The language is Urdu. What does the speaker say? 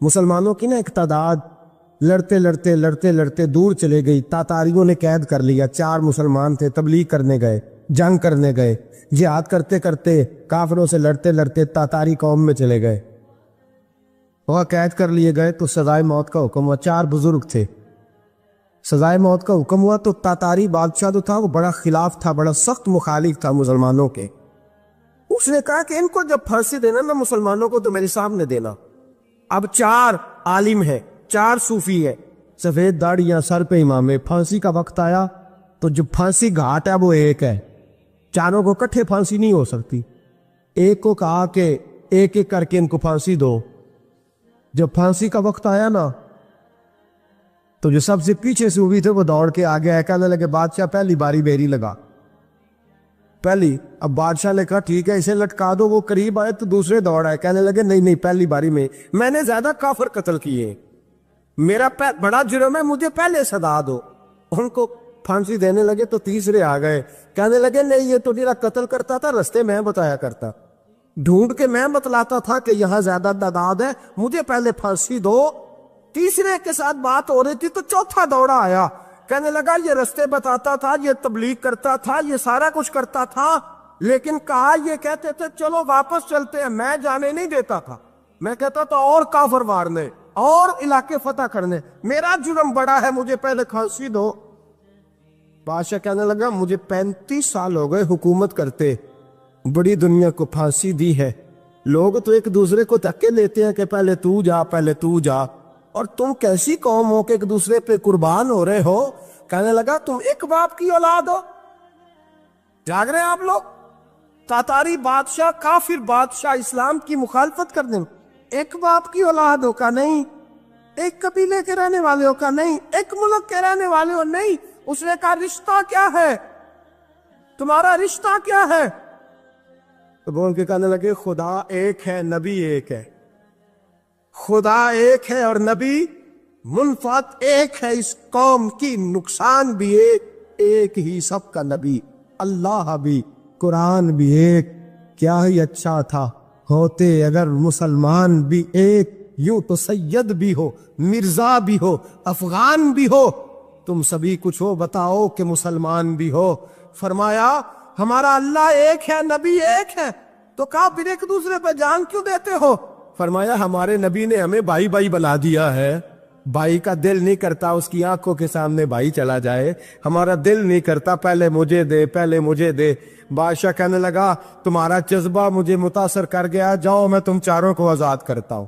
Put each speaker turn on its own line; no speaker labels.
مسلمانوں کی نا ایک تعداد لڑتے لڑتے لڑتے لڑتے دور چلے گئی. تاتاریوں نے قید کر لیا. 4 مسلمان تھے, تبلیغ کرنے گئے, جنگ کرنے گئے, جہاد کرتے کرتے کافروں سے لڑتے لڑتے تاتاری قوم میں چلے گئے. وہ قید کر لیے گئے تو سزائے موت کا حکم ہوا. 4 بزرگ تھے, سزائے موت کا حکم ہوا تو تاتاری بادشاہ جو تھا وہ بڑا خلاف تھا, بڑا سخت مخالف تھا مسلمانوں کے. اس نے کہا کہ ان کو جب پھانسی دینا نا مسلمانوں کو تو میرے سامنے دینا. اب 4 عالم ہیں, 4 صوفی ہیں, سفید داڑیاں, سر پہ امامے. پھانسی کا وقت آیا تو جو پھانسی گھاٹ ہے وہ ایک ہے, چاروں کو کٹھے پھانسی نہیں ہو سکتی. ایک کو کہا کہ ایک ایک کر کے ان کو پھانسی دو. جب پھانسی کا وقت آیا نا تو جو سب سے پیچھے سے ہوئی تھے وہ دوڑ کے آگے آئے, کہنے لگے بادشاہ پہلی باری میری لگا. پہلی. اب بادشاہ نے کہا ٹھیک ہے اسے لٹکا دو. وہ قریب آئے تو دوسرے دوڑ آئے, کہنے لگے نہیں نہیں پہلی باری میں نے زیادہ کافر قتل کیے, میرا بڑا جرم ہے, مجھے پہلے سزا دو. ان کو پھانسی دینے لگے تو تیسرے آ گئے, کہنے لگے نہیں یہ تو میرا قتل کرتا تھا, رستے میں بتایا کرتا, ڈھونڈ کے میں بتلاتا تھا کہ یہاں زیادہ تعداد ہے, مجھے پہلے پھانسی دو. تیسرے کے ساتھ بات ہو رہی تھی تو چوتھا دوڑا آیا, کہنے لگا یہ رستے بتاتا تھا, یہ تبلیغ کرتا تھا, یہ سارا کچھ کرتا تھا, لیکن کہا یہ کہتے تھے چلو واپس چلتے ہیں, میں جانے نہیں دیتا تھا. میں کہتا تھا اور کافر مارنے اور علاقے فتح کرنے, میرا جرم بڑا ہے, مجھے پہلے پھانسی دو. بادشاہ کہنے لگا مجھے 35 سال ہو گئے حکومت کرتے, بڑی دنیا کو پھانسی دی ہے, لوگ تو ایک دوسرے کو دھکے دیتے ہیں کہ پہلے تو جا پہلے تو جا, اور تم کیسی قوم ہو کہ ایک دوسرے پہ قربان ہو رہے ہو. کہنے لگا تم ایک باپ کی اولاد ہو, جاگ رہے ہیں آپ لوگ. تاتاری بادشاہ, کافر بادشاہ, اسلام کی مخالفت کر دیں, ایک باپ کی اولاد ہو کا نہیں, ایک قبیلے کے رہنے والے ہو کا نہیں, ایک ملک کے رہنے والے ہو نہیں. اس نے کہا رشتہ کیا ہے, تمہارا رشتہ کیا ہے؟ تو بول کے کہنے لگے خدا ایک ہے, نبی ایک ہے. خدا ایک ہے اور نبی منفعت ایک ہے, اس قوم کی نقصان بھی ایک ہی, سب کا نبی اللہ بھی, قرآن بھی ایک. کیا ہی اچھا تھا ہوتے اگر مسلمان بھی ایک, یوں تو سید بھی ہو, مرزا بھی ہو, افغان بھی ہو, تم سبھی کچھ ہو, بتاؤ کہ مسلمان بھی ہو. فرمایا ہمارا اللہ ایک ہے, نبی ایک ہے. تو کہا پھر ایک دوسرے پہ جان کیوں دیتے ہو؟ فرمایا ہمارے نبی نے ہمیں بھائی بھائی بنا دیا ہے, بھائی کا دل نہیں کرتا اس کی آنکھوں کے سامنے بھائی چلا جائے, ہمارا دل نہیں کرتا پہلے مجھے دے پہلے مجھے دے. بادشاہ کہنے لگا تمہارا جذبہ مجھے متاثر کر گیا, جاؤ میں تم چاروں کو آزاد کرتا ہوں.